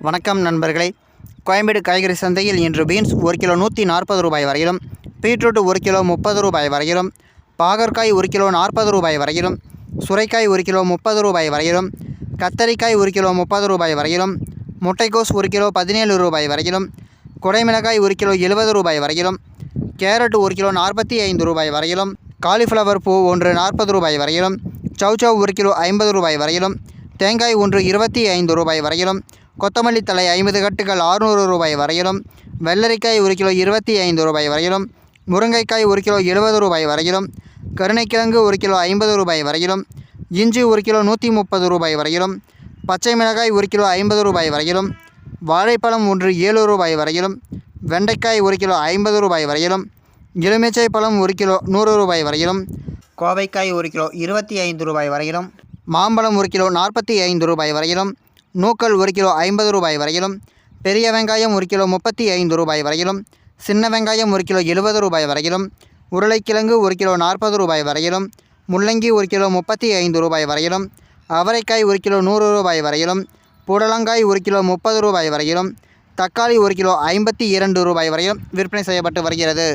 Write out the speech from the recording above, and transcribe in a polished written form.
வணக்கம் நண்பர்களே. கோயம்பேடு காய்கறி சந்தையில் இன்று பீன்ஸ் 1 கிலோ 140 ரூபாய் வரையிலும், பீட்ரூட் 1 கிலோ 30 ரூபாய் வரையிலும், பாகற்காய் 1 கிலோ 40 ரூபாய் வரையிலும், சுரைக்காய் 1 கிலோ 30 ரூபாய் வரையிலும், கத்தரிக்காய் 1 கிலோ 30 ரூபாய் வரையிலும், முட்டைக்கோஸ் 1 கிலோ 17 ரூபாய் வரையிலும், குடைமிளகாய் 1 கிலோ 70 ரூபாய் வரையிலும், கேரட் 1 கிலோ 45 ரூபாய் வரையிலும், காலிஃப்ளவர் பூ 1 40 ரூபாய் வரையிலும், சௌசௌ 1 கிலோ 50 ரூபாய் வரையிலும், தேங்காய் 1 25 ரூபாய் வரையிலும், கொத்தமல்லி தழை 50 கட்டுகள் 600 ரூபாய் வரையிலும், வெள்ளரிக்காய் 1 கிலோ 25 ரூபாய் வரையிலும், முருங்கைக்காய் 1 கிலோ 70 ரூபாய் வரையிலும், கருணைக்கிழங்கு 1 கிலோ 50 ரூபாய் வரையிலும், இஞ்சி 1 கிலோ 130 ரூபாய் வரையிலும், பச்சை மிளகாய் 1 கிலோ 50 ரூபாய் வரையிலும், வாழைப்பழம் 1 7 ரூபாய் வரையிலும், வெண்டைக்காய் 1 கிலோ 50 ரூபாய் வரையிலும், எலுமிச்சை பழம் 1 கிலோ 100 ரூபாய் வரையிலும், கோவைக்காய் 1 கிலோ 25 ரூபாய் வரையிலும், மாம்பழம் 1 கிலோ 45 ரூபாய் வரையிலும், நூக்கல் 1 கிலோ 50 ரூபாய் வரையிலும், பெரிய வெங்காயம் 1 கிலோ 35 ரூபாய் வரையிலும், சின்ன வெங்காயம் 1 கிலோ 70 ரூபாய் வரையிலும், உருளைக்கிழங்கு 1 கிலோ 40 ரூபாய் வரையிலும், முள்ளங்கி 1 கிலோ 35 ரூபாய் வரையிலும், அவரைக்காய் 1 கிலோ 100 ரூபாய் வரையிலும், புடலங்காய் 1 கிலோ 30 ரூபாய் வரையிலும், தக்காளி 1 கிலோ 52 ரூபாய் வரையிலும் விற்பனை செய்யப்பட்டு வருகிறது.